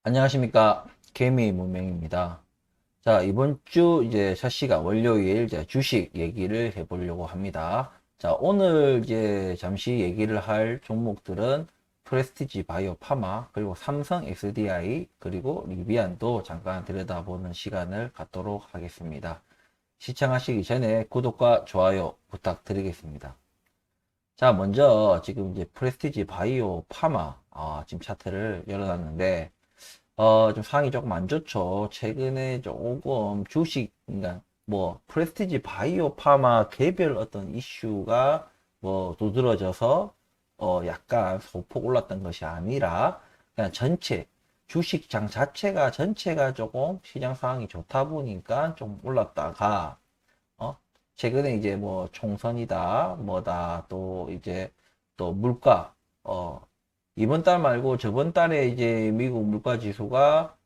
안녕하십니까. 개미 문맹입니다. 자, 이번 주 이제 첫 시간 월요일 이제 주식 얘기를 해보려고 합니다. 자, 오늘 이제 잠시 얘기를 할 종목들은 프레스티지 바이오 파마, 그리고 삼성 SDI, 그리고 리비안도 잠깐 들여다보는 시간을 갖도록 하겠습니다. 시청하시기 전에 구독과 좋아요 부탁드리겠습니다. 자, 먼저 지금 이제 프레스티지 바이오 파마, 지금 차트를 열어놨는데, 좀 상황이 조금 안 좋죠. 최근에 조금 주식, 그러니까 뭐, 프레스티지 바이오 파마 개별 어떤 이슈가 뭐, 두드러져서, 약간 소폭 올랐던 것이 아니라, 그냥 전체, 주식장 자체가, 전체가 조금 시장 상황이 좋다 보니까 좀 올랐다가, 어? 최근에 이제 뭐, 총선이다, 뭐다, 또 이제, 또 물가, 이번 달 말고 저번 달에 이제 미국 물가 지수가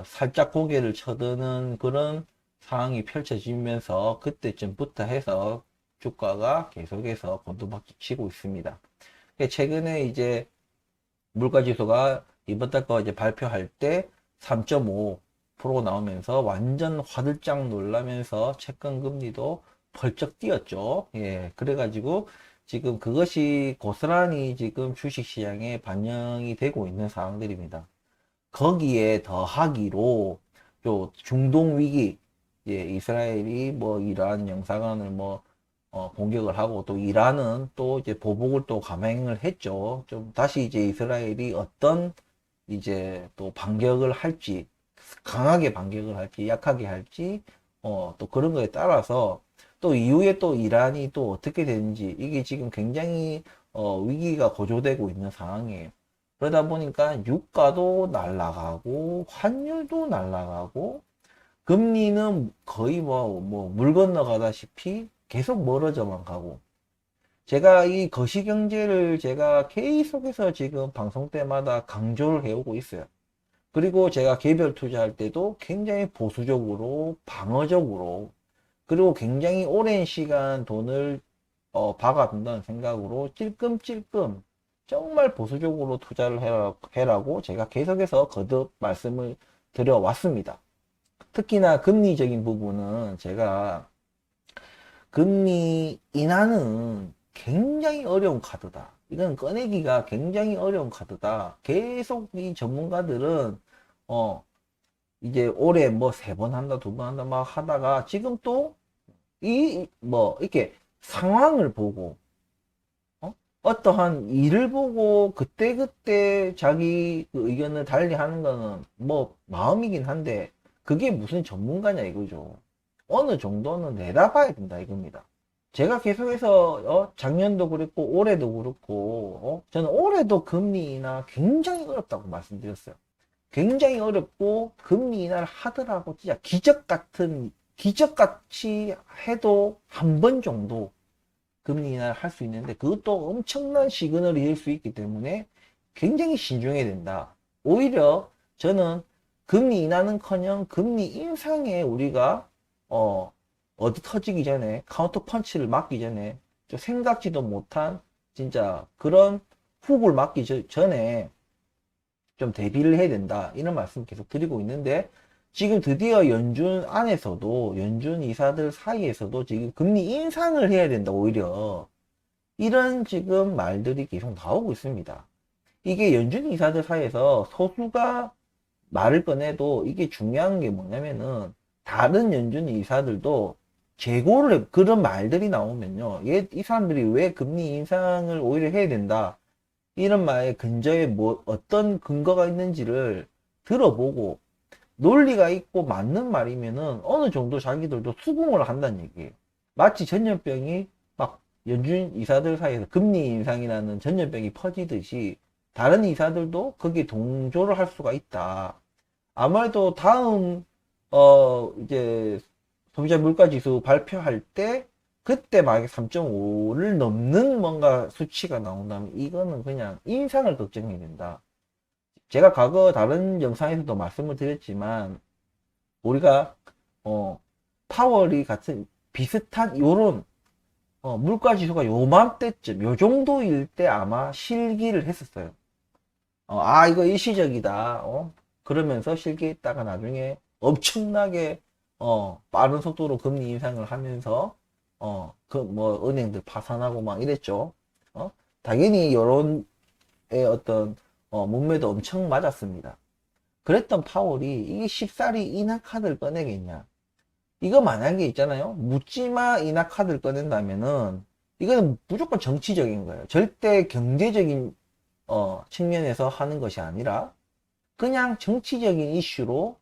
살짝 고개를 쳐드는 그런 상황이 펼쳐지면서 그때쯤부터 해서 주가가 계속해서 곤두박질 치고 있습니다. 최근에 이제 물가 지수가 이번 달 거 이제 발표할 때 3.5% 나오면서 완전 화들짝 놀라면서 채권 금리도 벌쩍 뛰었죠. 예, 그래가지고 지금 그것이 고스란히 지금 주식시장에 반영이 되고 있는 상황들입니다. 거기에 더하기로 요 중동 위기, 예, 이스라엘이 뭐 이란 영사관을 뭐 공격을 하고 또 이란은 또 이제 보복을 또 감행을 했죠. 좀 다시 이제 이스라엘이 어떤 이제 또 반격을 할지 강하게 반격을 할지 약하게 할지 또 그런 거에 따라서 또 이후에 또 이란이 또 어떻게 되는지 이게 지금 굉장히 위기가 고조되고 있는 상황이에요. 그러다 보니까 유가도 날아가고 환율도 날아가고 금리는 거의 뭐 물 건너가다시피 계속 멀어져만 가고 제가 이 거시경제를 제가 계속해서 지금 방송 때마다 강조를 해오고 있어요. 그리고 제가 개별 투자할 때도 굉장히 보수적으로 방어적으로 그리고 굉장히 오랜 시간 돈을 박아둔다는 생각으로 찔끔찔끔 정말 보수적으로 투자를 해라고 제가 계속해서 거듭 말씀을 드려왔습니다. 특히나 금리적인 부분은 제가 금리 인하는 굉장히 어려운 카드다. 이건 꺼내기가 굉장히 어려운 카드다. 계속 이 전문가들은 이제 올해 뭐 세 번 한다, 두 번 한다 막 하다가 지금 또 이 뭐 이렇게 상황을 보고 어떠한 일을 보고 그때그때 자기 그 의견을 달리 하는 거는 뭐 마음이긴 한데 그게 무슨 전문가냐 이거죠. 어느 정도는 내다봐야 된다 이겁니다. 제가 계속해서 작년도 그랬고 올해도 그렇고 저는 올해도 금리 인하 굉장히 어렵다고 말씀드렸어요. 굉장히 어렵고 금리 인하를 하더라고 진짜 기적같이 해도 한 번 정도 금리 인하를 할 수 있는데 그것도 엄청난 시그널이 될 수 있기 때문에 굉장히 신중해야 된다. 오히려 저는 금리 인하는커녕 금리 인상에 우리가 어디 터지기 전에 카운터 펀치를 맞기 전에 좀 생각지도 못한 진짜 그런 훅을 맞기 전에 좀 대비를 해야 된다. 이런 말씀 계속 드리고 있는데 지금 드디어 연준 안에서도 연준 이사들 사이에서도 지금 금리 인상을 해야 된다. 오히려 이런 지금 말들이 계속 나오고 있습니다. 이게 연준 이사들 사이에서 소수가 말을 꺼내도 이게 중요한 게 뭐냐면은 다른 연준 이사들도 재고를 그런 말들이 나오면요. 이 사람들이 왜 금리 인상을 오히려 해야 된다. 이런 말에 근저에 뭐 어떤 근거가 있는지를 들어보고 논리가 있고 맞는 말이면은 어느 정도 자기들도 수긍을 한다는 얘기예요. 마치 전염병이 막 연준 이사들 사이에서 금리 인상이라는 전염병이 퍼지듯이 다른 이사들도 거기에 동조를 할 수가 있다. 아무래도 다음 이제 소비자 물가 지수 발표할 때 그때 만약에 3.5를 넘는 뭔가 수치가 나온다면 이거는 그냥 인상을 걱정해야 된다. 제가 과거 다른 영상에서도 말씀을 드렸지만 우리가 파월이 같은 비슷한 요런 물가 지수가 요맘때쯤 요 정도일 때 아마 실기를 했었어요. 이거 일시적이다. 그러면서 실기했다가 나중에 엄청나게 빠른 속도로 금리 인상을 하면서 그 뭐 은행들 파산하고 막 이랬죠. 어? 당연히 여론의 어떤 문매도 엄청 맞았습니다. 그랬던 파월이 이게 쉽사리 인하 카드를 꺼내겠냐? 이거 만약에 있잖아요. 묻지마 인하 카드를 꺼낸다면은 이거는 무조건 정치적인 거예요. 절대 경제적인 측면에서 하는 것이 아니라 그냥 정치적인 이슈로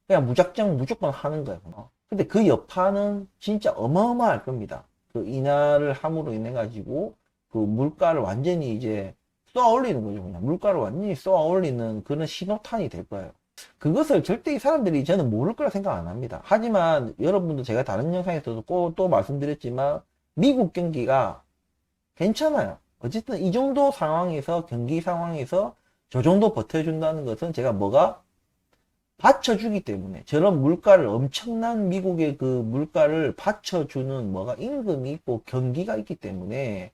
그냥 무조건 하는 거예요. 근데 그 여파는 진짜 어마어마할 겁니다. 그 인하를 함으로 인해 가지고 그 물가를 완전히 이제 쏘아 올리는 거죠. 그냥 물가를 완전히 쏘아 올리는 그런 신호탄이 될 거예요. 그것을 절대 이 사람들이 저는 모를 거라 생각 안 합니다. 하지만 여러분도 제가 다른 영상에서도 꼭 또 말씀드렸지만 미국 경기가 괜찮아요. 어쨌든 이 정도 상황에서 경기 상황에서 저 정도 버텨준다는 것은 제가 뭐가 받쳐주기 때문에 저런 물가를 엄청난 미국의 그 물가를 받쳐주는 뭐가 임금이 있고 경기가 있기 때문에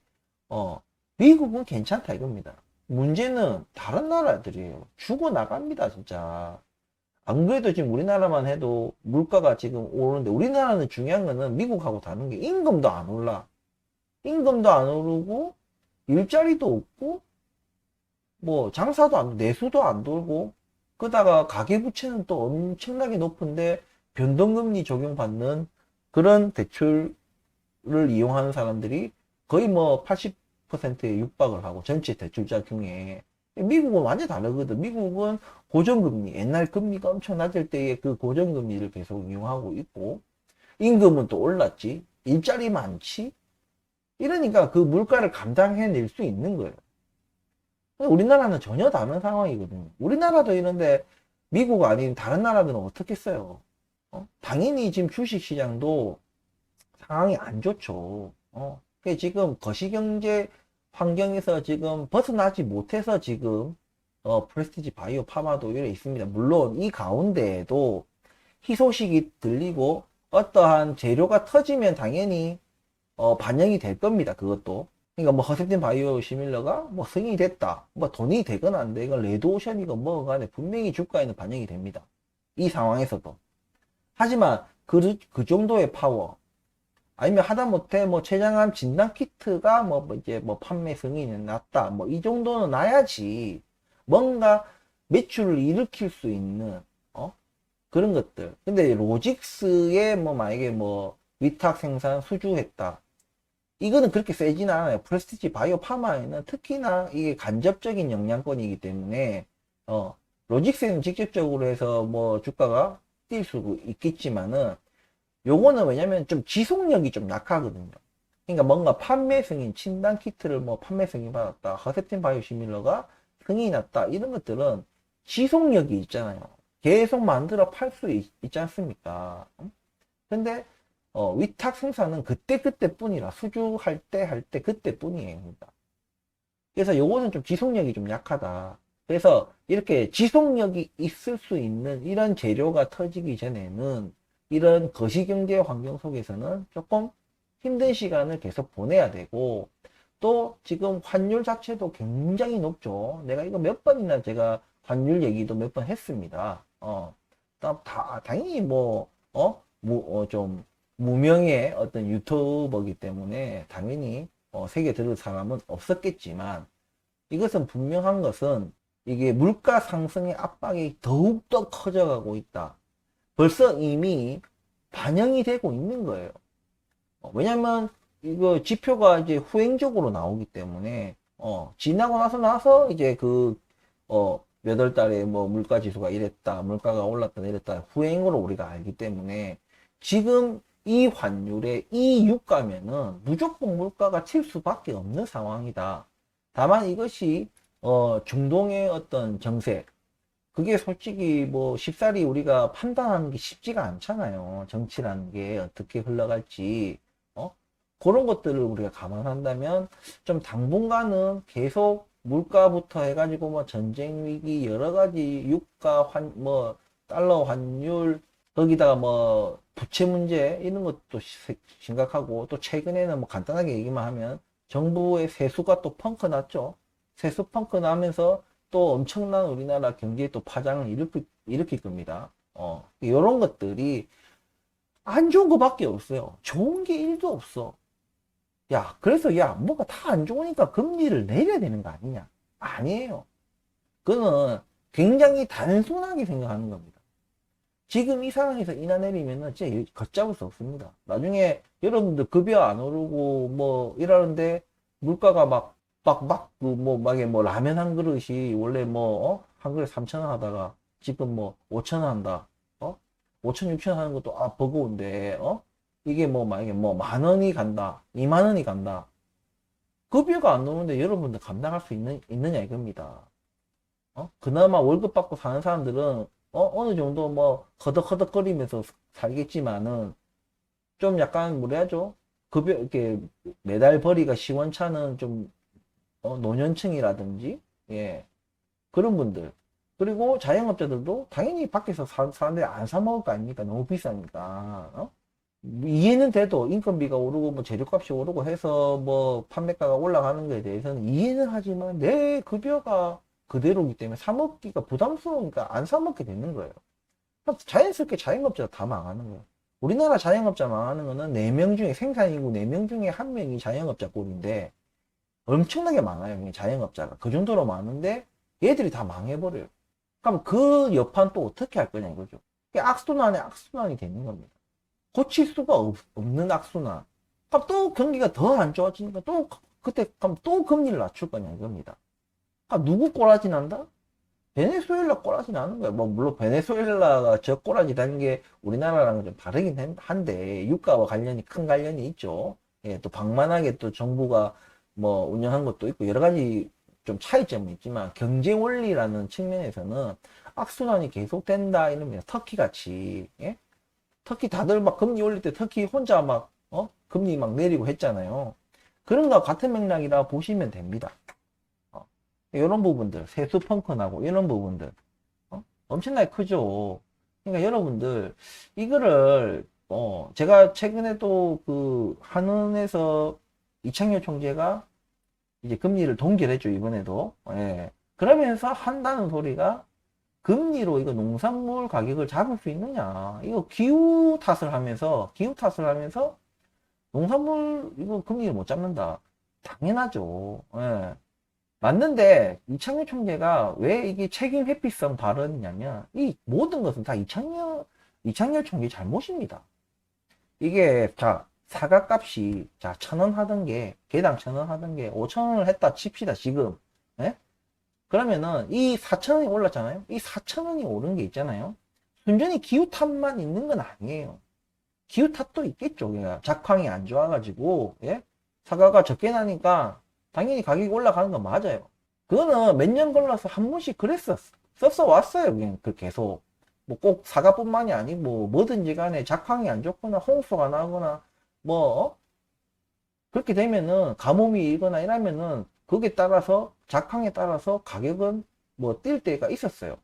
미국은 괜찮다 이겁니다. 문제는 다른 나라들이에요. 죽어나갑니다 진짜. 안 그래도 지금 우리나라만 해도 물가가 지금 오르는데 우리나라는 중요한 거는 미국하고 다른 게 임금도 안 올라. 임금도 안 오르고 일자리도 없고 뭐 장사도 안 내수도 안 돌고 그러다가 가계부채는 또 엄청나게 높은데 변동금리 적용받는 그런 대출을 이용하는 사람들이 거의 뭐 80%에 육박을 하고 전체 대출자 중에 미국은 완전 다르거든. 미국은 고정금리, 옛날 금리가 엄청 낮을 때의 그 고정금리를 계속 이용하고 있고 임금은 또 올랐지, 일자리 많지. 이러니까 그 물가를 감당해낼 수 있는 거예요. 우리나라는 전혀 다른 상황이거든요. 우리나라도 이런데 미국 아닌 다른 나라들은 어떻게 써요? 당연히 지금 주식시장도 상황이 안 좋죠. 지금 거시경제 환경에서 지금 벗어나지 못해서 지금 프레스티지 바이오 파마도 이래 있습니다. 물론 이 가운데에도 희소식이 들리고 어떠한 재료가 터지면 당연히 반영이 될 겁니다. 그것도. 그러니까 뭐 허셉틴 바이오 시밀러가 뭐 승인이 됐다. 뭐 돈이 되거나 안 되건 레드오션이건 뭐건 간에 분명히 주가에는 반영이 됩니다. 이 상황에서도. 하지만 그 정도의 파워 아니면 하다못해 뭐 췌장암 진단 키트가 뭐 이제 뭐 판매 승인이 났다. 뭐 이 정도는 나야지 뭔가 매출을 일으킬 수 있는 그런 것들. 근데 로직스에 뭐 만약에 뭐 위탁 생산 수주했다. 이거는 그렇게 세진 않아요. 프레스티지 바이오 파마에는 특히나 이게 간접적인 영향권이기 때문에 로직스에는 직접적으로 해서 뭐 주가가 뛸 수 있겠지만은 요거는 왜냐면 좀 지속력이 좀 약하거든요. 그러니까 뭔가 판매 승인, 진단 키트를 뭐 판매 승인 받았다. 허셉틴 바이오시밀러가 승인이 났다. 이런 것들은 지속력이 있잖아요. 계속 만들어 팔 수 있지 않습니까? 근데 위탁 생산은 그때 뿐이라 수주할 때 그때 뿐이에요. 그래서 요거는 좀 지속력이 좀 약하다. 그래서 이렇게 지속력이 있을 수 있는 이런 재료가 터지기 전에는 이런 거시경제 환경 속에서는 조금 힘든 시간을 계속 보내야 되고 또 지금 환율 자체도 굉장히 높죠. 내가 이거 몇 번이나 제가 환율 얘기도 몇 번 했습니다. 당연히 좀 무명의 어떤 유튜버기 때문에 당연히 세계 들을 사람은 없었겠지만 이것은 분명한 것은 이게 물가 상승의 압박이 더욱더 커져가고 있다. 벌써 이미 반영이 되고 있는 거예요. 왜냐면 이거 지표가 이제 후행적으로 나오기 때문에 지나고 나서 이제 몇 월 달에 뭐 물가 지수가 이랬다, 물가가 올랐다 내렸다 후행으로 우리가 알기 때문에 지금 이 환율에 이 유가면은 무조건 물가가 칠 수밖에 없는 상황이다. 다만 이것이 중동의 어떤 정세 그게 솔직히 뭐 쉽사리 우리가 판단하는 게 쉽지가 않잖아요. 정치라는 게 어떻게 흘러갈지 그런 것들을 우리가 감안한다면 좀 당분간은 계속 물가부터 해가지고 뭐 전쟁 위기 여러 가지 유가 뭐 달러 환율 거기다가 뭐 부채 문제 이런 것도 심각하고 또 최근에는 뭐 간단하게 얘기만 하면 정부의 세수가 또 펑크 났죠. 세수 펑크 나면서 또 엄청난 우리나라 경기에 또 파장을 일으킬 겁니다. 이런 것들이 안 좋은 거밖에 없어요. 좋은 게 1도 없어. 야, 그래서 야, 뭐가 다 안 좋으니까 금리를 내려야 되는 거 아니냐? 아니에요. 그거는 굉장히 단순하게 생각하는 겁니다. 지금 이 상황에서 인하 내리면은 진짜 걷잡을 수 없습니다. 나중에 여러분들 급여 안 오르고 뭐 이러는데 물가가 막 라면 한 그릇이 원래 한 그릇 3,000원 하다가 지금 5,000원 한다. 5,000, 6,000원 하는 것도 버거운데, 이게 만약에 10,000원이 간다. 20,000원이 간다. 급여가 안 오르는데 여러분들 감당할 수 있느냐 이겁니다. 그나마 월급 받고 사는 사람들은 어느 정도 허덕허덕거리면서 살겠지만은 좀 약간 뭐래야죠? 급여 이렇게 매달 벌이가 시원찮은 좀 노년층이라든지 예 그런 분들 그리고 자영업자들도 당연히 밖에서 사는데 안 사 먹을 거 아닙니까? 너무 비싸니까 이해는 돼도 인건비가 오르고 재료값이 오르고 해서 판매가가 올라가는 것에 대해서는 이해는 하지만 내 급여가 그대로기 때문에 사 먹기가 부담스러우니까 안 사 먹게 되는 거예요. 자연스럽게 자영업자가 다 망하는 거예요. 우리나라 자영업자 망하는 거는 4명 중에 생산이고 4명 중에 1명이 자영업자 꼴인데 엄청나게 많아요. 자영업자가 그 정도로 많은데 얘들이 다 망해버려요. 그럼 그 여판 또 어떻게 할 거냐 이거죠. 악순환에 악순환이 되는 겁니다. 고칠 수가 없는 악순환. 그럼 또 경기가 더 안 좋아지니까 또 그때 그럼 또 금리를 낮출 거냐 이겁니다. 그럼 누구 꼬라지 난다? 베네수엘라 꼬라지 나는 거예요. 물론 베네수엘라가 저 꼬라지 나는 게 우리나라랑은 좀 다르긴 한데 유가와 큰 관련이 있죠. 예, 또 방만하게 또 정부가 운영한 것도 있고 여러 가지 좀 차이점은 있지만 경제 원리라는 측면에서는 악순환이 계속된다 이러면 터키 같이 예? 터키 다들 금리 올릴 때 터키 혼자 금리 내리고 했잖아요. 그런 거 같은 맥락이라 보시면 됩니다. 이런 부분들 세수 펑크 나고 이런 부분들 엄청나게 크죠. 그러니까 여러분들 이거를 제가 최근에 또 그 한은에서 이창열 총재가 이제 금리를 동결했죠 이번에도. 예. 그러면서 한다는 소리가 금리로 이거 농산물 가격을 잡을 수 있느냐 이거 기후 탓을 하면서 농산물 이거 금리를 못 잡는다. 당연하죠. 예. 맞는데 이창열 총재가 왜 이게 책임 회피성 발언이냐면 이 모든 것은 다 이창열 총재 잘못입니다. 이게 자 사과값이 자 1,000원 하던 게 개당 1,000원 하던 게 5,000원을 했다 칩시다 지금. 예? 그러면은 이 4,000원이 올랐잖아요. 이 4,000원이 오른 게 있잖아요. 순전히 기후 탓만 있는 건 아니에요. 기후 탓도 있겠죠. 작황이 안 좋아가지고 예? 사과가 적게 나니까 당연히 가격이 올라가는 건 맞아요. 그거는 몇 년 걸러서 한 번씩 썼어 왔어요. 그냥 계속. 꼭 사과뿐만이 아니고 뭐든지 간에 작황이 안 좋거나 홍수가 나거나 그렇게 되면은 가뭄이 일거나 이러면은 거기에 따라서 작황에 따라서 가격은 뛸 때가 있었어요.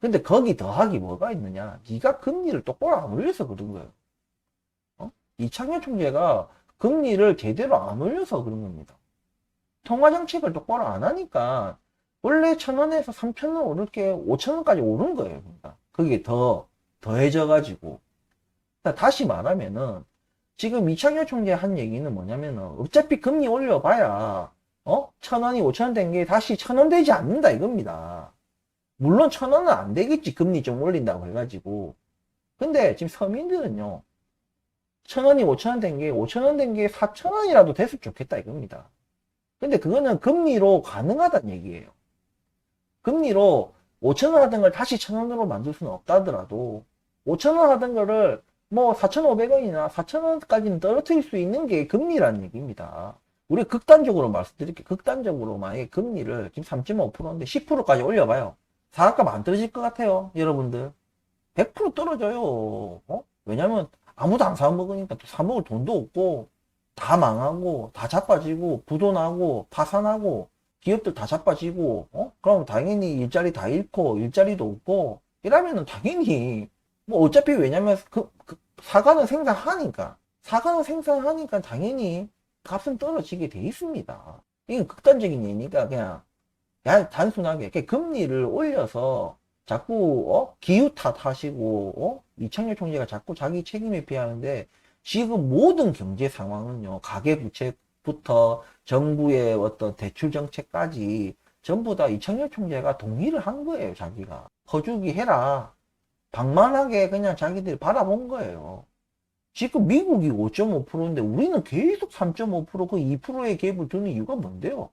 근데 거기 더하기 뭐가 있느냐? 네가 금리를 똑바로 안 올려서 그런 거예요. 이창열 총재가 금리를 제대로 안 올려서 그런 겁니다. 통화정책을 똑바로 안 하니까 원래 1,000원에서 3,000원 오를 게 5,000원까지 오른 거예요. 그러니까 그게 더해져 가지고 다시 말하면은 지금 이창열 총재 한 얘기는 뭐냐면은 어차피 금리 올려봐야 1,000원이 5,000원 된 게 다시 1,000원 되지 않는다 이겁니다. 물론 1,000원은 안 되겠지 금리 좀 올린다고 해가지고. 근데 지금 서민들은요 1,000원이 5,000원 된 게 5,000원 된 게 4,000원이라도 됐으면 좋겠다 이겁니다. 근데 그거는 금리로 가능하다는 얘기예요. 금리로 5,000원 하던 걸 다시 1,000원으로 만들 수는 없다더라도 5,000원 하던 거를 4,500원이나 4,000원까지는 떨어뜨릴 수 있는 게 금리라는 얘기입니다. 우리 극단적으로 말씀드릴게요. 극단적으로 만약에 금리를 지금 3.5%인데 10%까지 올려봐요. 사과값 안 떨어질 것 같아요. 여러분들 100% 떨어져요. 왜냐면 아무도 안 사먹으니까 또 사먹을 돈도 없고 다 망하고 다 자빠지고 부도 나고 파산하고 기업들 다 자빠지고 그럼 당연히 일자리 다 잃고 일자리도 없고 이러면은 당연히 어차피 왜냐면 사과는 생산하니까 당연히 값은 떨어지게 돼 있습니다. 이건 극단적인 얘기니까 그냥 단순하게 금리를 올려서 자꾸 기후 탓하시고 이창열 총재가 자꾸 자기 책임에 비하는데 지금 모든 경제 상황은요 가계 부채부터 정부의 어떤 대출 정책까지 전부 다 이창열 총재가 동의를 한 거예요. 자기가 퍼주기 해라 방만하게 그냥 자기들이 바라본 거예요. 지금 미국이 5.5%인데 우리는 계속 3.5%그 2%의 갭을 두는 이유가 뭔데요?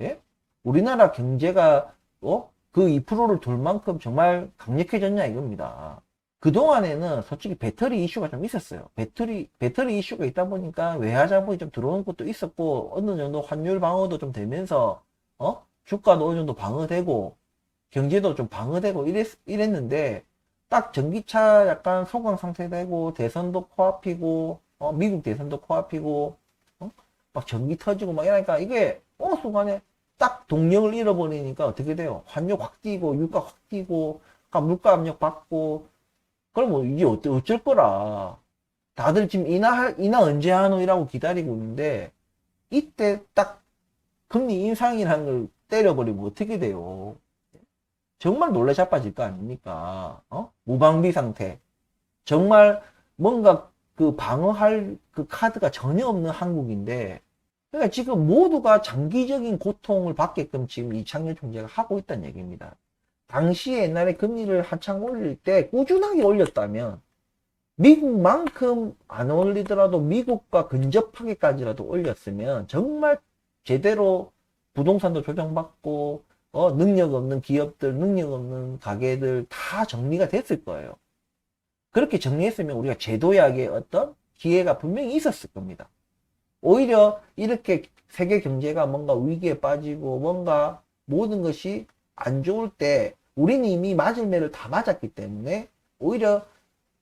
예? 우리나라 경제가 그 2%를 둘 만큼 정말 강력해졌냐 이겁니다. 그동안에는 솔직히 배터리 이슈가 좀 있었어요. 배터리 이슈가 있다 보니까 외화 자본이 좀 들어오는 것도 있었고 어느 정도 환율 방어도 좀 되면서 주가도 어느 정도 방어되고 경제도 좀 방어되고 이랬는데 딱 전기차 약간 소강 상태 되고 대선도 코앞이고 미국 대선도 코앞이고 막 전기 터지고 막 이러니까 이게 어느 순간에 딱 동력을 잃어버리니까 어떻게 돼요? 환율 확 뛰고 유가 확 뛰고 물가 압력 받고 그러면 이게 어쩔 거라. 다들 지금 인하 언제 하노 이라고 기다리고 있는데 이때 딱 금리 인상이라는 걸 때려버리면 어떻게 돼요? 정말 놀래 자빠질 거 아닙니까? 무방비 상태. 정말 뭔가 그 방어할 그 카드가 전혀 없는 한국인데, 그러니까 지금 모두가 장기적인 고통을 받게끔 지금 이창열 총재가 하고 있다는 얘기입니다. 당시에 옛날에 금리를 한창 올릴 때 꾸준하게 올렸다면, 미국만큼 안 올리더라도 미국과 근접하게까지라도 올렸으면 정말 제대로 부동산도 조정받고 능력 없는 기업들, 능력 없는 가게들 다 정리가 됐을 거예요. 그렇게 정리했으면 우리가 제도약의 어떤 기회가 분명히 있었을 겁니다. 오히려 이렇게 세계 경제가 뭔가 위기에 빠지고 뭔가 모든 것이 안 좋을 때 우리는 이미 맞을 매를 다 맞았기 때문에 오히려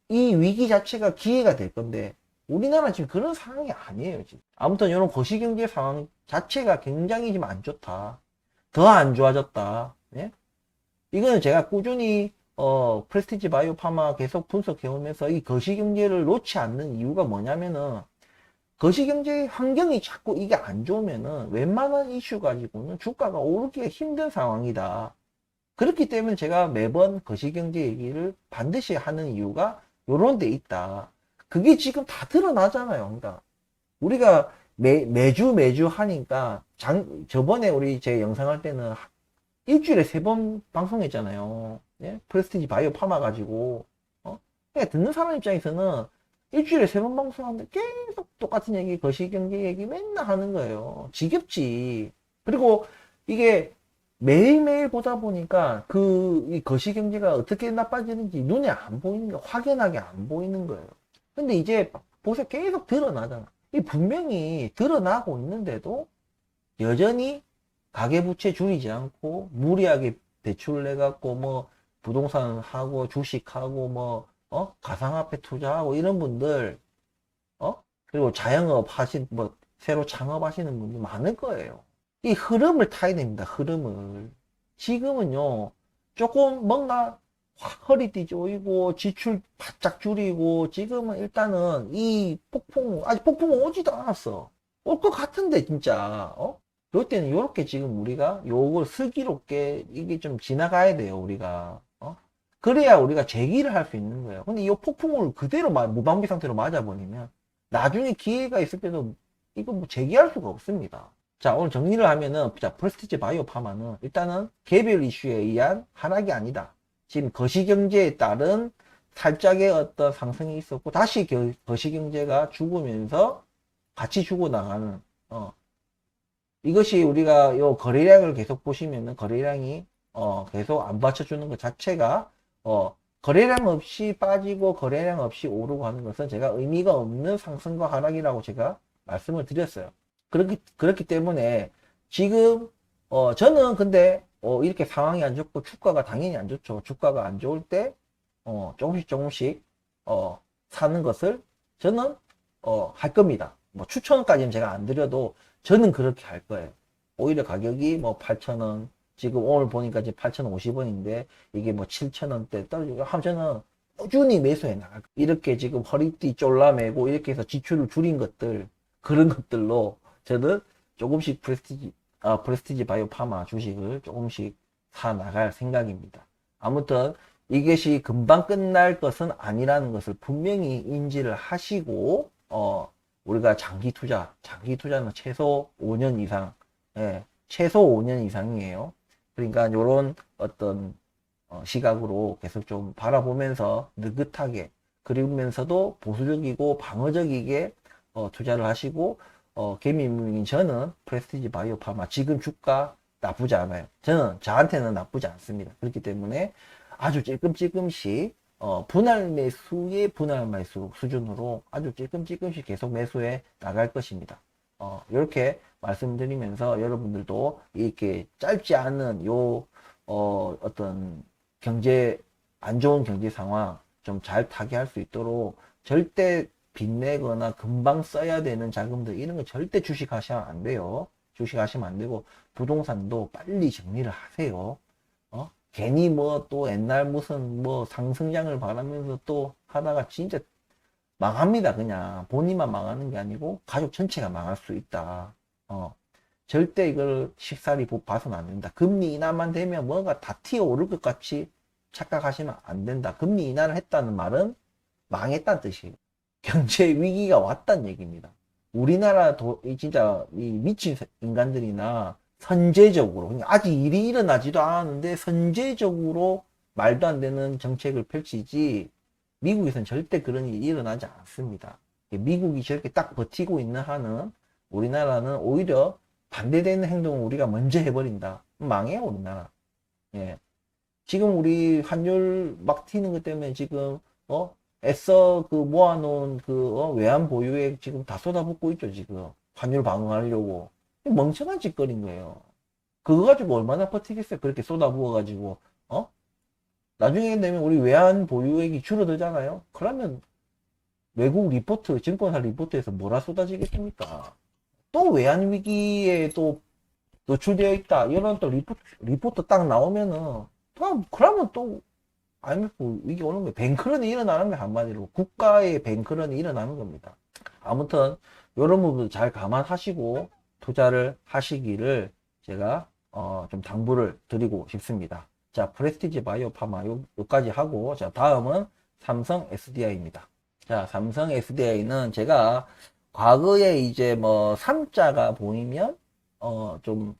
이 위기 자체가 기회가 될 건데 우리나라는 지금 그런 상황이 아니에요. 지금. 아무튼 이런 거시경제 상황 자체가 굉장히 지금 안 좋다. 더 안 좋아졌다. 예? 이거는 제가 꾸준히 프레스티지 바이오 파마 계속 분석해 오면서 이 거시경제를 놓지 않는 이유가 뭐냐면은 거시경제 환경이 자꾸 이게 안 좋으면은 웬만한 이슈 가지고는 주가가 오르기가 힘든 상황이다. 그렇기 때문에 제가 매번 거시경제 얘기를 반드시 하는 이유가 요런 데 있다. 그게 지금 다 드러나잖아요. 그러니까 우리가 매주 하니까 저번에 우리 제 영상 할 때는 일주일에 3번 방송했잖아요. 예? 프레스티지 바이오 파마 가지고. 그러니까 듣는 사람 입장에서는 일주일에 3번 방송하는데 계속 똑같은 얘기, 거시경제 얘기 맨날 하는 거예요. 지겹지. 그리고 이게 매일매일 보다 보니까 이 거시경제가 어떻게 나빠지는지 눈에 안 보이는 거, 확연하게 안 보이는 거예요. 근데 이제 보세요. 계속 드러나잖아. 이 분명히 드러나고 있는데도 여전히 가계부채 줄이지 않고 무리하게 대출을 내갖고 뭐 부동산 하고 주식하고 뭐 가상화폐 투자하고 이런 분들 그리고 자영업 뭐 새로 창업하시는 분들 많을 거예요. 이 흐름을 타야 됩니다. 흐름을. 지금은요 조금 뭔가 허리띠 조이고 지출 바짝 줄이고 지금은 일단은 이 아직 폭풍은 오지도 않았어. 올 것 같은데 진짜 요 때는 요렇게 지금 우리가 요걸 슬기롭게 이게 좀 지나가야 돼요 우리가 그래야 우리가 재기를 할 수 있는 거예요. 근데 이 폭풍을 그대로 무방비 상태로 맞아버리면 나중에 기회가 있을 때도 이거 뭐 재기할 수가 없습니다. 자, 오늘 정리를 하면은 자, 프레스티지 바이오 파마는 일단은 개별 이슈에 의한 하락이 아니다. 지금 거시경제에 따른 살짝의 어떤 상승이 있었고 다시 거시경제가 죽으면서 같이 죽어나가는 이것이 우리가 요 거래량을 계속 보시면은 거래량이 계속 안 받쳐주는 것 자체가 거래량 없이 빠지고 거래량 없이 오르고 하는 것은 제가 의미가 없는 상승과 하락이라고 제가 말씀을 드렸어요. 그렇기 때문에 지금 저는 근데 이렇게 상황이 안 좋고 주가가 당연히 안 좋죠. 주가가 안 좋을 때 조금씩 사는 것을 저는 할 겁니다. 뭐 추천까지는 제가 안 드려도 저는 그렇게 할 거예요. 오히려 가격이 뭐 8,000원 지금 오늘 보니까 이제 8,050원인데 이게 뭐 7,000원대 떨어지고 하면 저는 꾸준히 매수해 나갈 거예요. 이렇게 지금 허리띠 쫄라매고 이렇게 해서 지출을 줄인 것들 그런 것들로 저는 조금씩 프레스티지 바이오 파마 주식을 조금씩 사 나갈 생각입니다. 아무튼 이것이 금방 끝날 것은 아니라는 것을 분명히 인지를 하시고 우리가 장기 투자는 최소 5년 이상, 예, 최소 5년 이상이에요. 그러니까 이런 어떤 시각으로 계속 좀 바라보면서 느긋하게 그리면서도 보수적이고 방어적이게 투자를 하시고 개미무인 저는 프레스티지 바이오파마 지금 주가 나쁘지 않아요. 저한테는 나쁘지 않습니다. 그렇기 때문에 아주 찔끔찔끔씩 분할 매수의 분할 매수 수준으로 아주 찔끔찔끔씩 계속 매수해 나갈 것입니다. 이렇게 말씀드리면서 여러분들도 이렇게 짧지 않은 어떤 안 좋은 경제 상황 좀 잘 타개할 수 있도록 절대 빚내거나 금방 써야 되는 자금들 이런 거 절대 주식하시면 안 돼요. 주식하시면 안 되고 부동산도 빨리 정리를 하세요. 괜히 뭐 또 옛날 무슨 뭐 상승장을 바라면서 또 하다가 진짜 망합니다. 그냥 본인만 망하는 게 아니고 가족 전체가 망할 수 있다. 절대 이걸 쉽사리 봐서는 안 된다. 금리 인하만 되면 뭔가 다 튀어오를 것 같이 착각하시면 안 된다. 금리 인하를 했다는 말은 망했다는 뜻이에요. 경제 위기가 왔다는 얘기입니다. 우리나라 진짜 이 미친 인간들이나 선제적으로 아직 일이 일어나지도 않았는데 선제적으로 말도 안 되는 정책을 펼치지 미국에서는 절대 그런 일이 일어나지 않습니다. 미국이 저렇게 딱 버티고 있는 한은 우리나라는 오히려 반대되는 행동을 우리가 먼저 해버린다. 망해요, 우리나라. 예. 지금 우리 환율 막 튀는 것 때문에 지금, 애써 그 모아놓은 그, 외환 보유액 지금 다 쏟아붓고 있죠, 지금. 환율 방어하려고. 멍청한 짓거리인 거예요. 그거 가지고 얼마나 버티겠어요? 그렇게 쏟아부어가지고, 나중에 되면 우리 외환 보유액이 줄어들잖아요? 그러면 외국 증권사 리포트에서 뭐라 쏟아지겠습니까? 또 외환 위기에 또 노출되어 있다. 이런 또 리포트 딱 나오면은, 그러면 또 IMF 위기 오는 거예요. 뱅크런이 일어나는 거예요. 한마디로. 국가의 뱅크런이 일어나는 겁니다. 아무튼, 이런 부분 잘 감안하시고 투자를 하시기를 제가 좀 당부를 드리고 싶습니다. 자, 프레스티지 바이오파마 요까지 하고, 자, 다음은 삼성 SDI입니다. 자, 삼성 SDI는 제가 과거에 이제 뭐 3자가 보이면 좀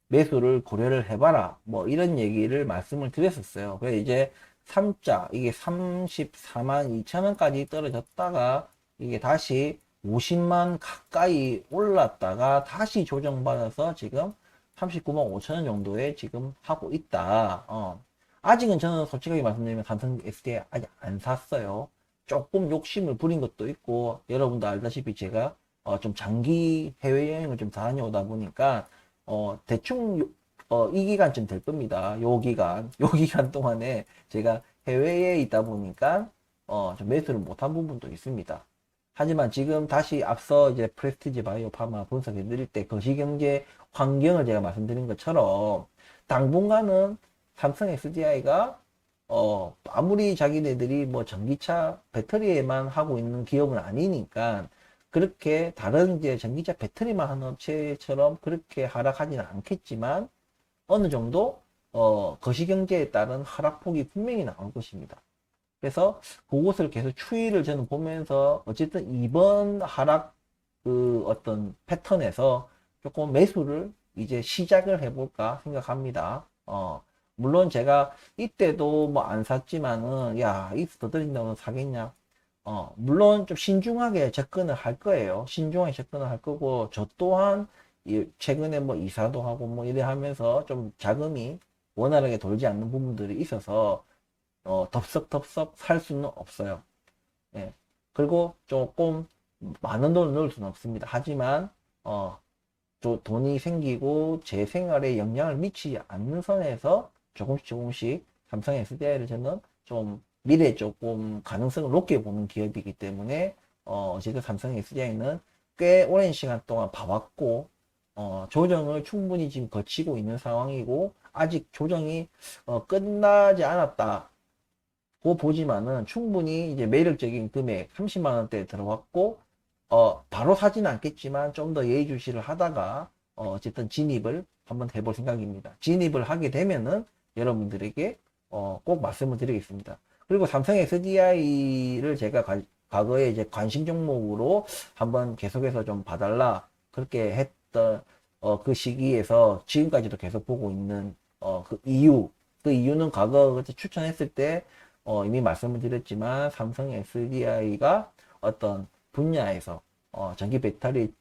매수를 고려를 해봐라 뭐 이런 얘기를 말씀을 드렸었어요. 그래서 이제 3자 이게 34만 2천 원까지 떨어졌다가 이게 다시 50만 가까이 올랐다가 다시 조정받아서 지금 39만 5천 원 정도에 지금 하고 있다. 아직은 저는 솔직하게 말씀드리면 삼성 SDI 아직 안 샀어요. 조금 욕심을 부린 것도 있고 여러분도 알다시피 제가 좀 장기 해외여행을 좀 다녀오다 보니까 대충 이 기간쯤 될 겁니다. 요 기간 동안에 제가 해외에 있다 보니까 좀 매수를 못한 부분도 있습니다. 하지만 지금 다시 앞서 이제 프레스티지 바이오 파마 분석해 드릴 때 거시경제 환경을 제가 말씀드린 것처럼 당분간은 삼성 SDI가 아무리 자기네들이 뭐 전기차 배터리에만 하고 있는 기업은 아니니까 그렇게 다른 이제 전기차 배터리만 하는 업체처럼 그렇게 하락하지는 않겠지만 어느 정도 거시경제에 따른 하락폭이 분명히 나올 것입니다. 그래서 그것을 계속 추이를 저는 보면서 어쨌든 이번 하락 그 어떤 패턴에서 조금 매수를 이제 시작을 해볼까 생각합니다. 물론 제가 이때도 뭐 안 샀지만은 야 이거 더 떨어진다고 사겠냐, 물론 좀 신중하게 접근을 할 거예요. 신중하게 접근을 할 거고 저 또한 최근에 뭐 이사도 하고 뭐 이래 하면서 좀 자금이 원활하게 돌지 않는 부분들이 있어서 덥석덥석 살 수는 없어요. 예. 그리고 조금 많은 돈을 넣을 수는 없습니다. 하지만 돈이 생기고 제 생활에 영향을 미치지 않는 선에서 조금씩 삼성 SDI를 저는 좀 미래에 조금 가능성을 높게 보는 기업이기 때문에 어쨌든 삼성 SDI는 꽤 오랜 시간 동안 봐왔고 조정을 충분히 지금 거치고 있는 상황이고 아직 조정이 끝나지 않았다 고 보지만은 충분히 이제 매력적인 금액 30만 원대에 들어왔고 바로 사지는 않겠지만 좀 더 예의주시를 하다가 어쨌든 진입을 한번 해볼 생각입니다. 진입을 하게 되면은 여러분들에게 꼭 말씀을 드리겠습니다. 그리고 삼성 SDI를 제가 과거에 이제 관심 종목으로 한번 계속해서 좀 봐달라 그렇게 했던 그 시기에서 지금까지도 계속 보고 있는 그 이유는 과거 그때 추천했을 때 이미 말씀을 드렸지만 삼성 SDI가 어떤 분야에서 전기 배터리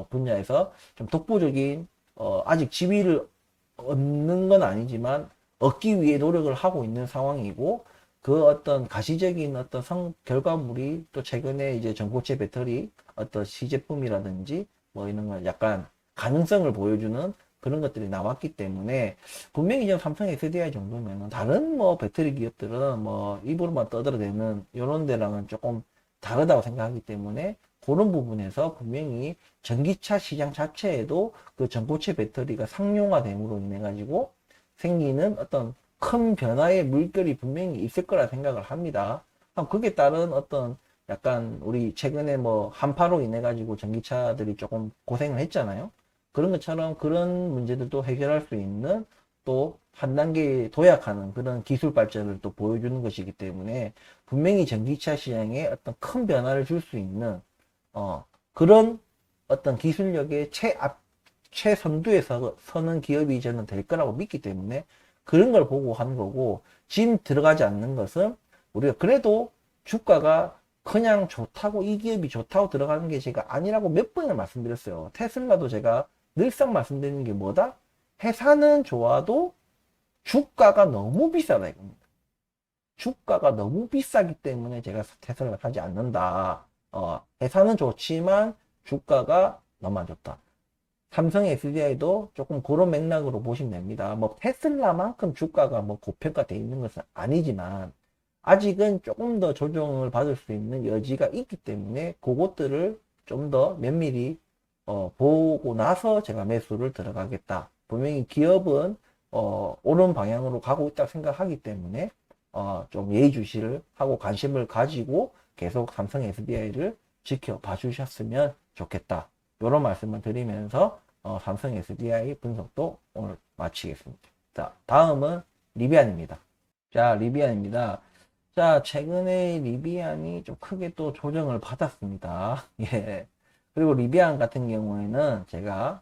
분야에서 좀 독보적인 아직 지위를 얻는 건 아니지만 얻기 위해 노력을 하고 있는 상황이고 그 어떤 가시적인 어떤 결과물이 또 최근에 이제 전고체 배터리 어떤 시제품이라든지 뭐 이런 걸 약간 가능성을 보여주는 그런 것들이 나왔기 때문에 분명히 이제 삼성 SDI 정도면은 다른 뭐 배터리 기업들은 뭐 입으로만 떠들어대는 이런 데랑은 조금 다르다고 생각하기 때문에 그런 부분에서 분명히 전기차 시장 자체에도 그 전고체 배터리가 상용화됨으로 인해 가지고 생기는 어떤 큰 변화의 물결이 분명히 있을 거라 생각을 합니다. 거기에 따른 어떤 약간 우리 최근에 뭐 한파로 인해 가지고 전기차들이 조금 고생을 했잖아요. 그런 것처럼 그런 문제들도 해결할 수 있는 또 한 단계 도약하는 그런 기술 발전을 또 보여주는 것이기 때문에 분명히 전기차 시장에 어떤 큰 변화를 줄 수 있는 그런 어떤 기술력의 최선두에 서는 기업이 저는 될 거라고 믿기 때문에 그런 걸 보고 하는 거고, 지금 들어가지 않는 것은 우리가 그래도 주가가 그냥 좋다고, 이 기업이 좋다고 들어가는 게 제가 아니라고 몇 번을 말씀드렸어요. 테슬라도 제가 늘상 말씀드리는 게 뭐다? 회사는 좋아도 주가가 너무 비싸다 이겁니다. 주가가 너무 비싸기 때문에 제가 테슬라를 사지 않는다. 회사는 좋지만 주가가 너무 안 좋다. 삼성 SDI도 조금 그런 맥락으로 보시면 됩니다. 뭐 테슬라만큼 주가가 뭐 고평가되어 있는 것은 아니지만 아직은 조금 더 조정을 받을 수 있는 여지가 있기 때문에 그것들을 좀 더 면밀히 보고 나서 제가 매수를 들어가겠다. 분명히 기업은 옳은 방향으로 가고 있다고 생각하기 때문에 좀 예의주시를 하고 관심을 가지고 계속 삼성 SDI를 지켜봐 주셨으면 좋겠다. 이런 말씀을 드리면서 삼성 SDI 분석도 오늘 마치겠습니다. 자, 다음은 리비안입니다. 자, 리비안입니다. 자, 최근에 리비안이 좀 크게 또 조정을 받았습니다. 예. 그리고 리비안 같은 경우에는 제가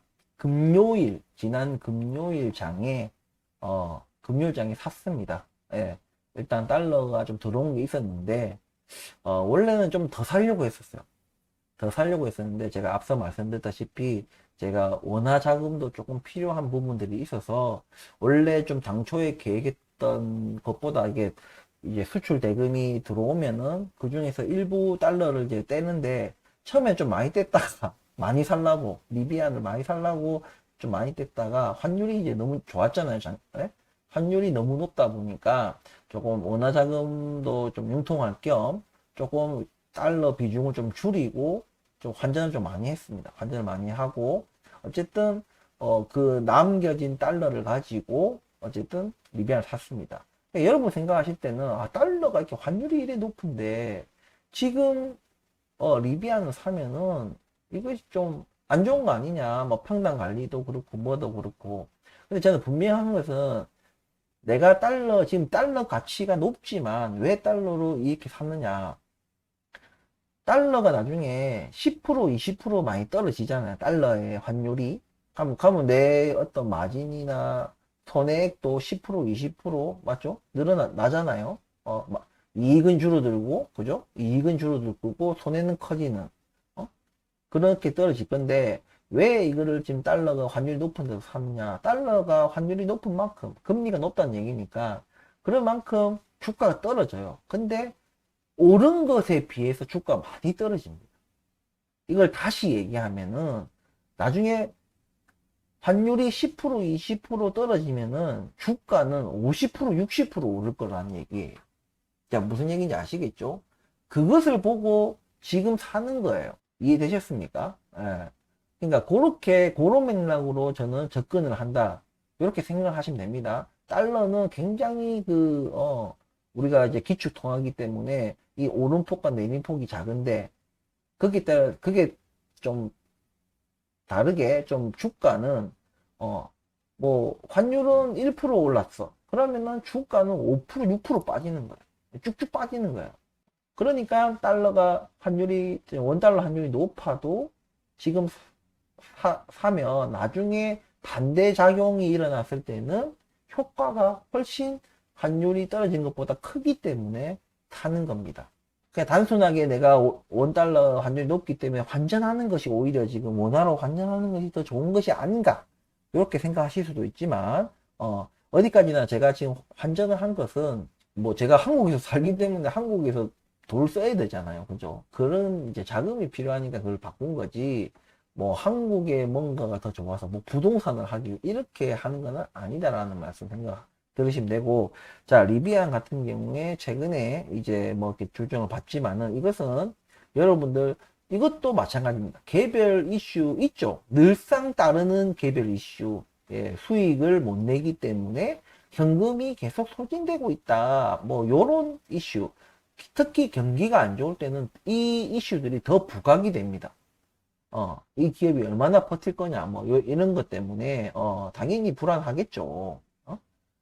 지난 금요일 장에 샀습니다. 예. 일단 달러가 좀 들어온 게 있었는데, 원래는 좀 더 살려고 했었어요. 더 살려고 했었는데, 제가 앞서 말씀드렸다시피, 제가 원화 자금도 조금 필요한 부분들이 있어서, 원래 좀 당초에 계획했던 것보다 이제 수출 대금이 들어오면은, 그 중에서 일부 달러를 이제 떼는데, 처음에 좀 많이 뗐다가, 많이 살라고, 리비안을 많이 살라고 좀 많이 뗐다가, 환율이 이제 너무 좋았잖아요. 예? 환율이 너무 높다 보니까, 조금 원화 자금도 좀 융통할 겸, 조금 달러 비중을 좀 줄이고 좀 환전을 좀 많이 했습니다. 환전을 많이 하고 어쨌든 그 남겨진 달러를 가지고 어쨌든 리비안을 샀습니다. 그러니까 여러분 생각하실 때는 달러가 이렇게 환율이 이래 높은데 지금 리비안을 사면은 이것이 좀 안 좋은 거 아니냐, 뭐 평당 관리도 그렇고 뭐도 그렇고. 근데 저는 분명한 것은 내가 지금 달러 가치가 높지만 왜 달러로 이렇게 샀느냐. 달러가 나중에 10% 20% 많이 떨어지잖아요. 달러의 환율이. 그러면 내 어떤 마진이나 손해액도 10% 20% 맞죠? 나잖아요. 이익은 줄어들고, 그죠? 이익은 줄어들고, 손해는 커지는, 그렇게 떨어질 건데, 왜 이거를 지금 달러가 환율이 높은 데서 샀느냐? 달러가 환율이 높은 만큼, 금리가 높다는 얘기니까, 그런 만큼 주가가 떨어져요. 근데 오른 것에 비해서 주가가 많이 떨어집니다. 이걸 다시 얘기하면은 나중에 환율이 10% 20% 떨어지면은 주가는 50% 60% 오를 거라는 얘기예요. 자, 무슨 얘기인지 아시겠죠? 그것을 보고 지금 사는 거예요. 이해되셨습니까? 예. 그러니까 그런 맥락으로 저는 접근을 한다. 이렇게 생각하시면 됩니다. 달러는 굉장히 우리가 이제 기축통화이기 때문에 이 오름폭과 내림폭이 작은데, 그게 좀 다르게 좀 주가는, 뭐, 환율은 1% 올랐어. 그러면은 주가는 5%, 6% 빠지는 거예요. 쭉쭉 빠지는 거예요. 그러니까 달러가 환율이, 원달러 환율이 높아도 지금 사면 나중에 반대작용이 일어났을 때는 효과가 훨씬 환율이 떨어진 것보다 크기 때문에 사는 겁니다. 그냥 단순하게 내가 원달러 환율이 높기 때문에 환전하는 것이 오히려 지금 원화로 환전하는 것이 더 좋은 것이 아닌가, 이렇게 생각하실 수도 있지만, 어디까지나 제가 지금 환전을 한 것은 뭐 제가 한국에서 살기 때문에 한국에서 돈을 써야 되잖아요. 그죠? 그런 이제 자금이 필요하니까 그걸 바꾼 거지, 뭐 한국에 뭔가가 더 좋아서 뭐 부동산을 하기 이렇게 하는 건 아니다라는 말씀 생각 들으시면 되고. 자, 리비안 같은 경우에 최근에 이제 뭐 이렇게 조정을 받지만은, 이것은 여러분들 이것도 마찬가지입니다. 개별 이슈 있죠. 늘상 따르는 개별 이슈. 예, 수익을 못 내기 때문에 현금이 계속 소진되고 있다, 뭐 요런 이슈. 특히 경기가 안 좋을 때는 이 이슈들이 더 부각이 됩니다. 이 기업이 얼마나 버틸 거냐, 뭐 이런 것 때문에 당연히 불안하겠죠.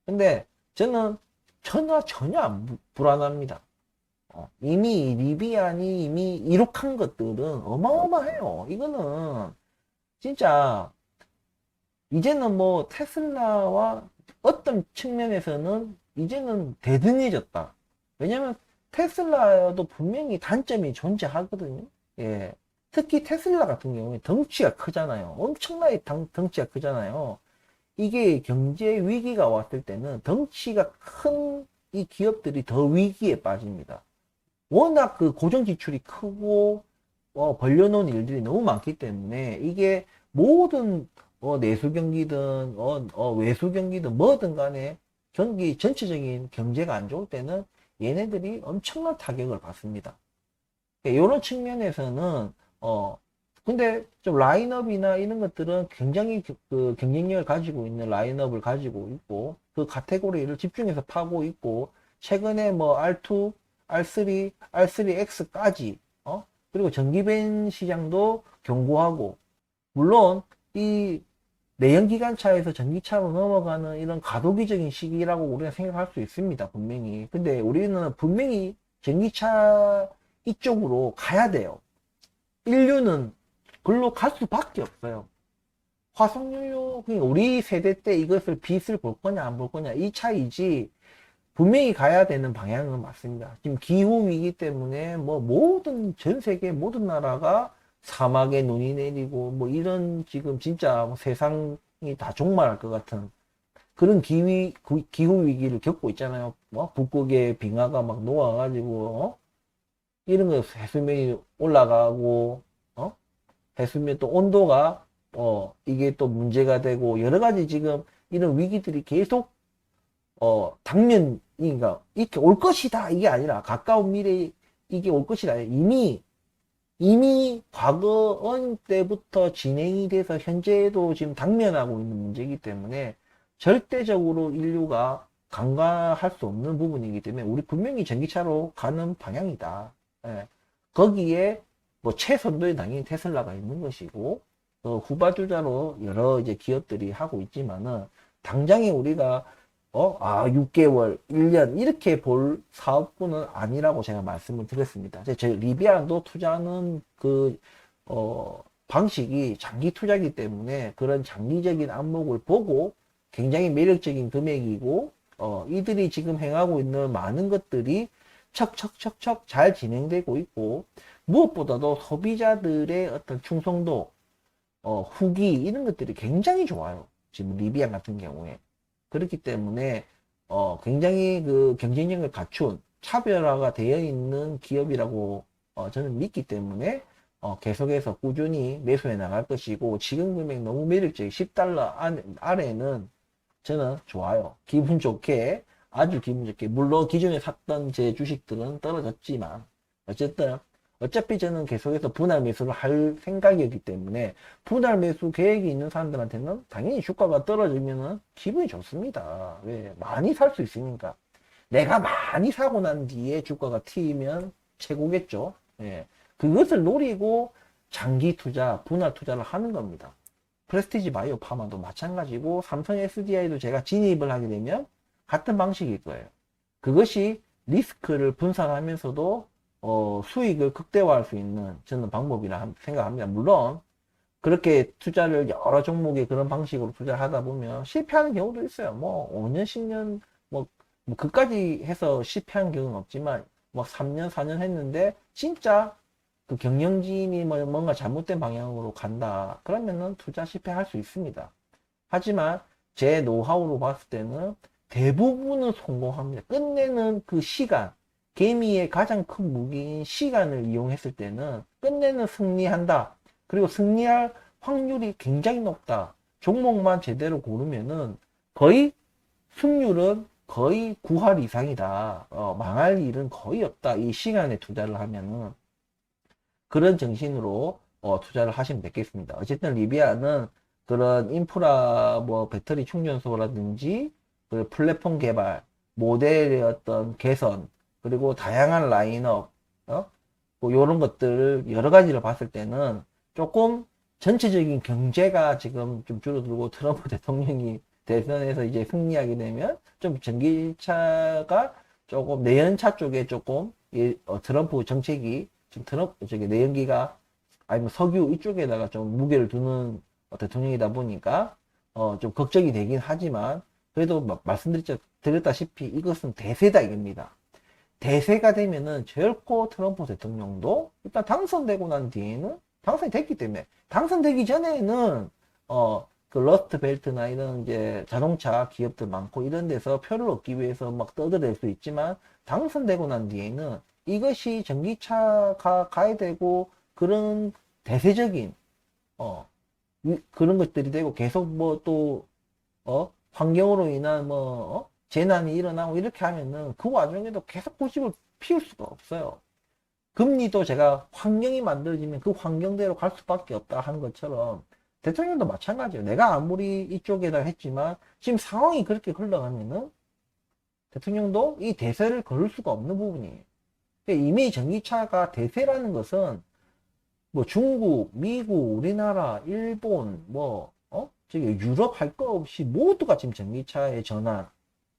근데 저는 전혀 안 불안합니다. 이미 리비안이 이미 이룩한 것들은 어마어마해요. 이거는 진짜 이제는 뭐 테슬라와 어떤 측면에서는 이제는 대등해졌다. 왜냐면 테슬라도 분명히 단점이 존재하거든요. 예. 특히 테슬라 같은 경우에 덩치가 크잖아요. 엄청나게 덩치가 크잖아요. 이게 경제 위기가 왔을 때는 덩치가 큰 이 기업들이 더 위기에 빠집니다. 워낙 그 고정 지출이 크고 벌려놓은 일들이 너무 많기 때문에, 이게 모든 내수 경기든 외수 경기든 뭐든 간에 경기 전체적인 경제가 안 좋을 때는 얘네들이 엄청난 타격을 받습니다. 이런 측면에서는 근데 좀 라인업이나 이런 것들은 굉장히 그 경쟁력을 가지고 있는 라인업을 가지고 있고, 그 카테고리를 집중해서 파고 있고, 최근에 뭐 R2, R3, R3X까지 그리고 전기벤 시장도 견고하고, 물론 이 내연기관차에서 전기차로 넘어가는 이런 과도기적인 시기라고 우리가 생각할 수 있습니다, 분명히. 근데 우리는 분명히 전기차 이쪽으로 가야 돼요. 인류는 글로 갈 수밖에 없어요. 화석연료, 그러니까 우리 세대 때 이것을 빛을 볼 거냐 안 볼 거냐 이 차이지, 분명히 가야 되는 방향은 맞습니다. 지금 기후위기 때문에 뭐 모든 전 세계 모든 나라가 사막에 눈이 내리고 뭐 이런, 지금 진짜 뭐 세상이 다 종말할 것 같은 그런 기후위기를 겪고 있잖아요. 뭐 북극의 빙하가 막 녹아가지고 이런 거 해수면이 올라가고, 해수면 또 온도가 이게 또 문제가 되고, 여러 가지 지금 이런 위기들이 계속 당면인가 이렇게 올 것이다 이게 아니라, 가까운 미래에 이게 올 것이다, 이미 과거원 때부터 진행이 돼서 현재도 지금 당면하고 있는 문제이기 때문에 절대적으로 인류가 간과할 수 없는 부분이기 때문에 우리 분명히 전기차로 가는 방향이다. 예. 거기에 뭐 최선도에 당연히 테슬라가 있는 것이고, 후바주자로 여러 이제 기업들이 하고 있지만은, 당장에 우리가 6개월, 1년 이렇게 볼 사업부는 아니라고 제가 말씀을 드렸습니다. 제 리비안도 투자하는 그 방식이 장기 투자이기 때문에 그런 장기적인 안목을 보고, 굉장히 매력적인 금액이고, 이들이 지금 행하고 있는 많은 것들이 척척척척 잘 진행되고 있고, 무엇보다도 소비자들의 어떤 충성도, 후기 이런 것들이 굉장히 좋아요. 지금 리비안 같은 경우에. 그렇기 때문에 굉장히 그 경쟁력을 갖춘 차별화가 되어 있는 기업이라고 저는 믿기 때문에 계속해서 꾸준히 매수해 나갈 것이고, 지금 금액 너무 매력적이 10달러 아래는 저는 좋아요. 기분 좋게, 아주 기분 좋게. 물론 기존에 샀던 제 주식들은 떨어졌지만 어쨌든 어차피 저는 계속해서 분할 매수를 할 생각이기 때문에, 분할 매수 계획이 있는 사람들한테는 당연히 주가가 떨어지면 기분이 좋습니다. 왜? 많이 살 수 있으니까. 내가 많이 사고 난 뒤에 주가가 튀면 최고겠죠. 예. 그것을 노리고 장기 투자, 분할 투자를 하는 겁니다. 프레스티지 바이오 파마도 마찬가지고, 삼성 SDI도 제가 진입을 하게 되면 같은 방식일 거예요. 그것이 리스크를 분산하면서도 수익을 극대화할 수 있는 저는 방법이라 생각합니다. 물론 그렇게 투자를 여러 종목에 그런 방식으로 투자를 하다 보면 실패하는 경우도 있어요. 뭐 5년, 10년 뭐 그까지 해서 실패한 경우는 없지만 뭐 3년, 4년 했는데 진짜 그 경영진이 뭔가 잘못된 방향으로 간다. 그러면은 투자 실패할 수 있습니다. 하지만 제 노하우로 봤을 때는 대부분은 성공합니다. 끝내는 그 시간, 개미의 가장 큰 무기인 시간을 이용했을 때는 끝내는 승리한다. 그리고 승리할 확률이 굉장히 높다. 종목만 제대로 고르면은 거의 승률은 거의 9할 이상이다. 망할 일은 거의 없다. 이 시간에 투자를 하면은. 그런 정신으로 투자를 하시면 되겠습니다. 어쨌든 리비아는 그런 인프라 뭐 배터리 충전소라든지 그 플랫폼 개발, 모델의 어떤 개선, 그리고 다양한 라인업, 뭐 이런 것들을 여러 가지를 봤을 때는 조금 전체적인 경제가 지금 좀 줄어들고 트럼프 대통령이 대선에서 이제 승리하게 되면 좀 전기차가 조금 내연차 쪽에 조금 트럼프 정책이 지금 저기 내연기가 아니면 석유 이쪽에다가 좀 무게를 두는 대통령이다 보니까 좀 걱정이 되긴 하지만 그래도 말씀드렸다시피 이것은 대세다 이겁니다. 대세가 되면은 결코 트럼프 대통령도 일단 당선되고 난 뒤에는 당선이 됐기 때문에 당선되기 전에는 그 러스트 벨트나 이런 이제 자동차 기업들 많고 이런 데서 표를 얻기 위해서 막 떠들어댈 수 있지만 당선되고 난 뒤에는 이것이 전기차가 가야 되고 그런 대세적인 그런 것들이 되고 계속 뭐 또 환경으로 인한 뭐 재난이 일어나고 이렇게 하면은 그 와중에도 계속 고집을 피울 수가 없어요. 금리도 제가 환경이 만들어지면 그 환경대로 갈 수밖에 없다 하는 것처럼 대통령도 마찬가지예요. 내가 아무리 이쪽에다 했지만 지금 상황이 그렇게 흘러가면은 대통령도 이 대세를 걸을 수가 없는 부분이에요. 이미 전기차가 대세라는 것은 뭐 중국, 미국, 우리나라, 일본, 뭐 저기 유럽 할 거 없이 모두가 지금 전기차의 전환.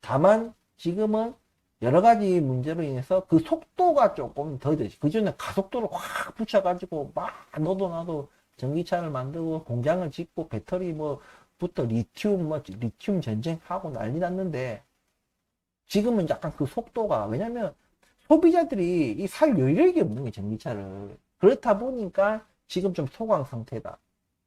다만 지금은 여러 가지 문제로 인해서 그 속도가 조금 더뎌지. 그전에 가속도를 확 붙여가지고 막 너도 나도 전기차를 만들고 공장을 짓고 배터리 뭐부터 리튬 전쟁하고 난리 났는데 지금은 약간 그 속도가 왜냐면 소비자들이 이 살 여력이 없는 게 전기차를 그렇다 보니까 지금 좀 소강 상태다.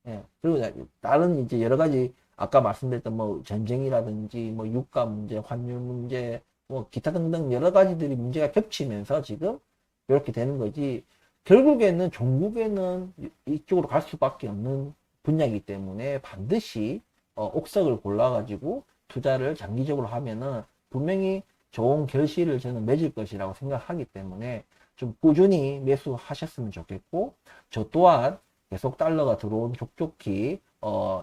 예. 그리고 다른 이제 여러 가지 아까 말씀드렸던 뭐 전쟁이라든지 뭐 유가 문제, 환율 문제, 뭐 기타 등등 여러 가지들이 문제가 겹치면서 지금 이렇게 되는 거지. 결국에는 종국에는 이쪽으로 갈 수밖에 없는 분야이기 때문에 반드시 옥석을 골라가지고 투자를 장기적으로 하면은 분명히 좋은 결실을 저는 맺을 것이라고 생각하기 때문에 좀 꾸준히 매수하셨으면 좋겠고 저 또한 계속 달러가 들어온 족족히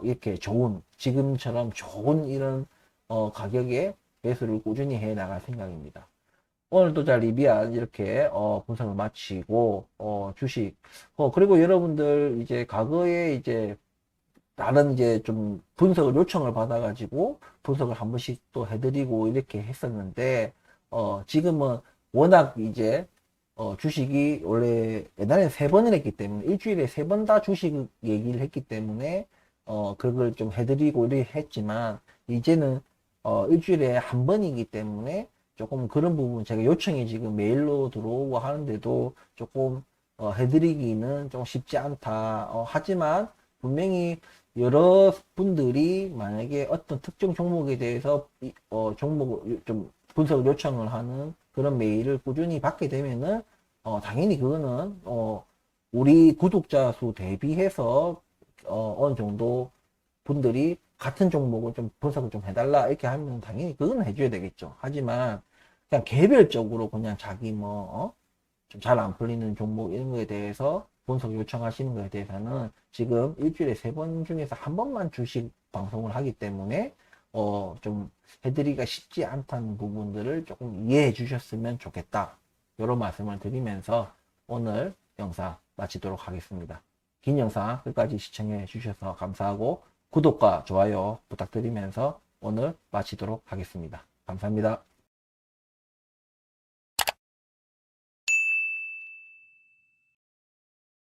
이렇게 좋은 지금처럼 좋은 이런 가격에 매수를 꾸준히 해 나갈 생각입니다. 오늘도 잘 리비안 이렇게 분석을 마치고 주식 그리고 여러분들 이제 과거에 이제 다른 이제 좀 분석을 요청을 받아가지고 분석을 한 번씩 또 해드리고 이렇게 했었는데 지금은 워낙 이제 주식이 원래 옛날에 3번을 했기 때문에 일주일에 3번 다 주식 얘기를 했기 때문에 그걸 좀 해드리고 이렇게 했지만 이제는 일주일에 한 번이기 때문에 조금 그런 부분 제가 요청이 지금 메일로 들어오고 하는데도 조금 해드리기는 좀 쉽지 않다. 하지만 분명히 여러 분들이 만약에 어떤 특정 종목에 대해서 종목을 좀 분석 요청을 하는 그런 메일을 꾸준히 받게 되면은 당연히 그거는 우리 구독자 수 대비해서 어느 정도 분들이 같은 종목을 좀 분석을 좀 해달라 이렇게 하면 당연히 그건 해줘야 되겠죠. 하지만 그냥 개별적으로 그냥 자기 좀 잘 안 풀리는 종목 이런 거에 대해서 분석 요청하시는 거에 대해서는 지금 일주일에 3번 중에서 한 번만 주식 방송을 하기 때문에 좀 해드리기가 쉽지 않다는 부분들을 조금 이해해 주셨으면 좋겠다. 이런 말씀을 드리면서 오늘 영상 마치도록 하겠습니다. 긴 영상 끝까지 시청해 주셔서 감사하고 구독과 좋아요 부탁드리면서 오늘 마치도록 하겠습니다. 감사합니다.